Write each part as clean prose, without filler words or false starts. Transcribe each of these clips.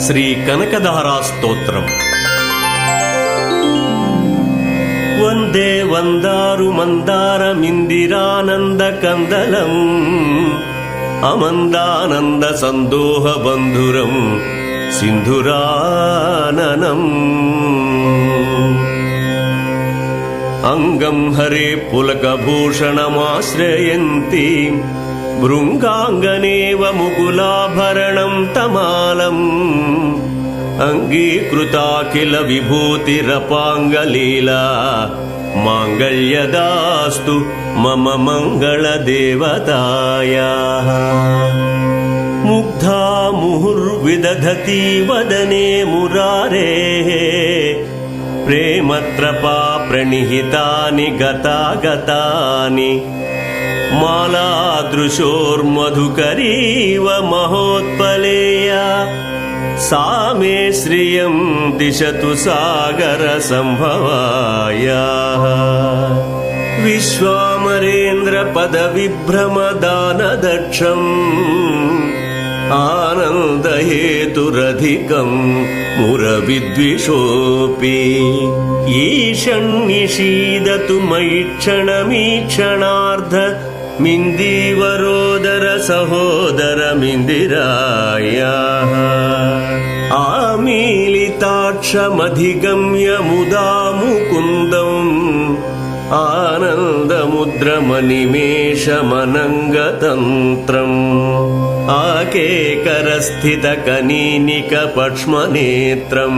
శ్రీ కనకధారా స్తోత్రం. వందే వందారు మందారమిందిరానంద కందలం అమందానంద సందోహ బంధురం సింధురాననం. అంగం హరే పులకభూషణమాశ్రయంతి భృంగాంగనేవ ముకులాభరణం తమాలం. అంగీకృతాఖిల విభూతిరపాంగలీలా మాంగళ్యదాస్తు మమ మంగళదేవతాయాః. ముగ్ధా ముహుర్విదధతి వదనే మురారేః ప్రేమత్రపా ప్రణిహితాని గతాగతాని. మాలాదృశోర్మధుకరీవ మహోత్పలేయా సా మే శ్రియం దిశతు సాగర సంభవాయాః. విశ్వామరేంద్ర పదవిభ్రమదానదక్షం ఆనందహేతురధికం మురవిద్విషోపి. ఈషన్నిషీదతు మయి క్షణమీక్షణార్ధ మిందీవరోదర సహోదరమిందిరాయాః. ఆమీలితాక్షమధిగమ్య ముదా ముకుందం ఆనందముద్రమనిమేషమనంగతంత్రం. ఆకేకరస్థితకనీనికపక్ష్మనేత్రం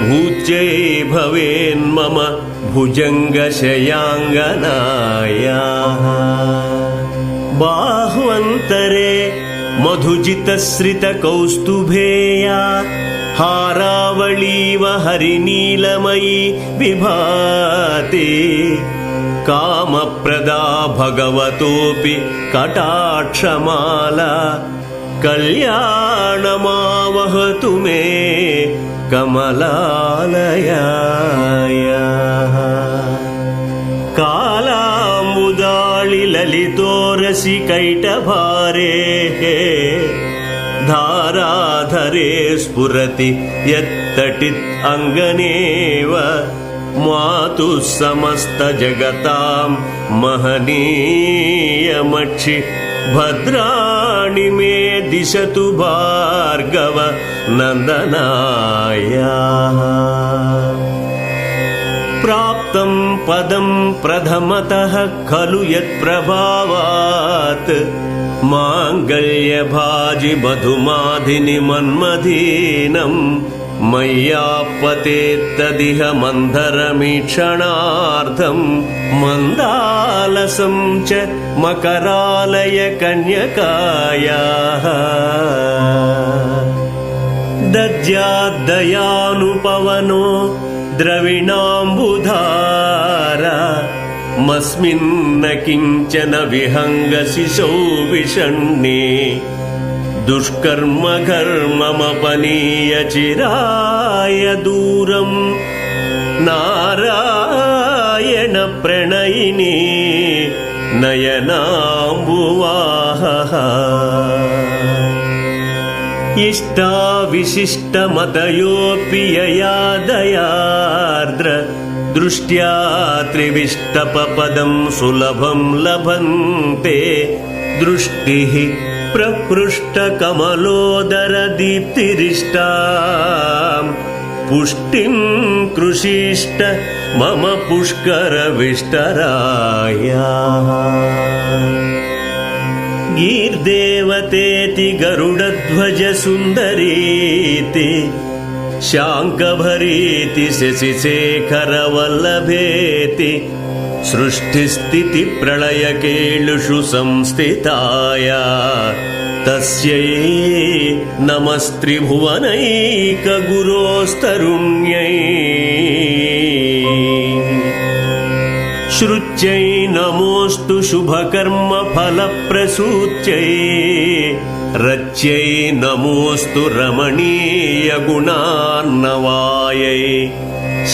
భూజ్యై భవేన్మమ భుజంగశయాంగనాయాః. బాహ్వంతరే మధుజితశ్రితకౌస్తుభేయా హారావళీవ హరినీలమయీ విభాతి. కామప్రదా భగవతోపి కటాక్షమాలా కళ్యాణమావహతు మే కమలాలయాయాః. కాలాంబుదాళి లలితోరసి కైటభారేః ధారాధరే స్ఫురతి యత్తటిత్ అంగనేవ. మాతుః సమస్త జగతాం మహనీయమక్షి భద్రాణి మే దిశతు భార్గవ నందనాయాః. ప్రాప్తం పదం ప్రథమతః ఖలు యత్ప్రభావాత్ మాంగళ్యభాజి మధుమాధిని మన్మధీనం. మయ్యాపతేత్తదిహ మందరమీక్షణార్థం మందాలసం చ మకరాలయ కన్యకాయాః. దద్యాద్దయానుపవనో ద్రవిణాంబుధార మస్మిన్న కించన విహంగశిశౌ విషణ్ణే. దుష్కర్మ ఘర్మమపనీయ చిరాయ దూరం నారాయణ ప్రణయిని నయనాంబువాహః. ఇష్టా విశిష్టమదయోపి యయా దయార్ద్ర దృష్ట్యా త్రివిష్టపదం సులభం లభంతే. దృష్టిః ప్రపృష్టకమలోదర దీప్తిరిష్టాం పుష్టిం కృషీష్ట మమ పుష్కర విష్టరాయాః. గీర్దేవతేతి గరుడధ్వజ సుందరీతి శాంకభరీతి శశిశేఖర వల్లభేతి. సృష్టిస్థితి ప్రళయకేళుషు సంస్థితాయా తస్యై నమస్త్రిభువనైక గురోస్తరుణ్యై. శృత్యై నమోస్తు శుభకర్మ ఫలప్రసూత్యై. రచ్యై నమోస్తు రమణీయ గుణార్ణవాయై.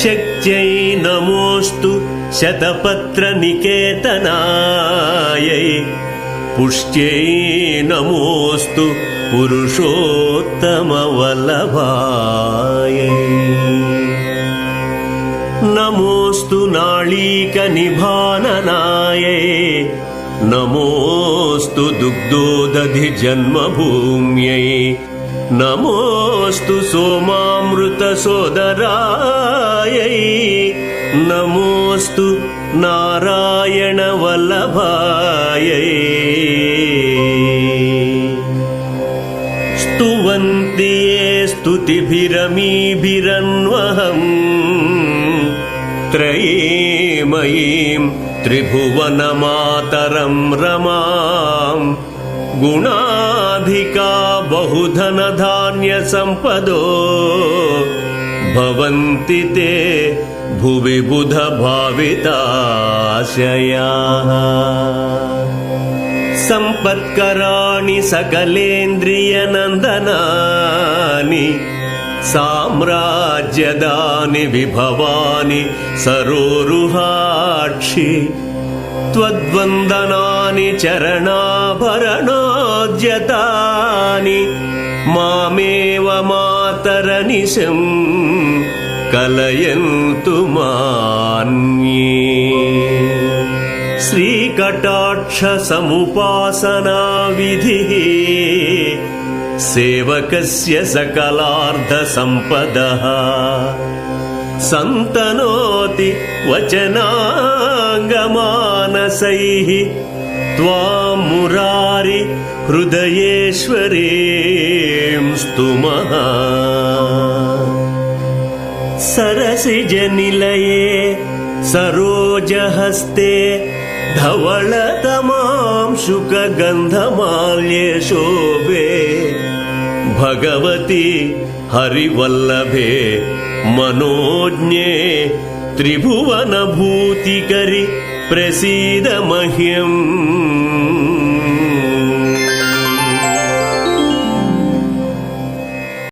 శక్త్యై నమోస్తు శతపత్ర నికేతనాయై. పుష్ట్యై నమోస్తు पुरुषोत्तमवल्लभायै नमोऽस्तु नाळीकनिभाननायै नमोऽस्तु दुग्धोदधिजन्मभूम्यै नमोऽस्तु सोमामृतसोदरायै नमोऽस्तु नारायणवल्लभायै स्तुवन्ति ये स्तुतिभिरमीभिरन्वहम् त्रयीमयीं त्रिभुवनमातरं रमां गुणाधिका बहुधनधान्यसम्पदो भवन्ति ते भुवि बुधभाविताशयाः सम्पत्कराणि सकलेन्द्रियनन्दनानि साम्राज्यदानि विभवानि सरोरुहाक्षि त्वद्वन्दनानि चरणाभरणोद्यतानि मामेव मातरनिशं कलयन्तु मान्ये श्रीकटाक्षसमुपासना विधिः सेवकस्य सकलार्धसम्पदः सन्तनोति वचनाङ्गमानसैः त्वां मुरारि हृदयेश्वरीं स्तुमः सरसिजनिलये सरोजहस्ते धवलतमां शुकगन्धमाल्ये शोभे भगवती हरिवल्लभे मनोज्ञे त्रिभुवनभूतिकरि प्रसीद मह्यम्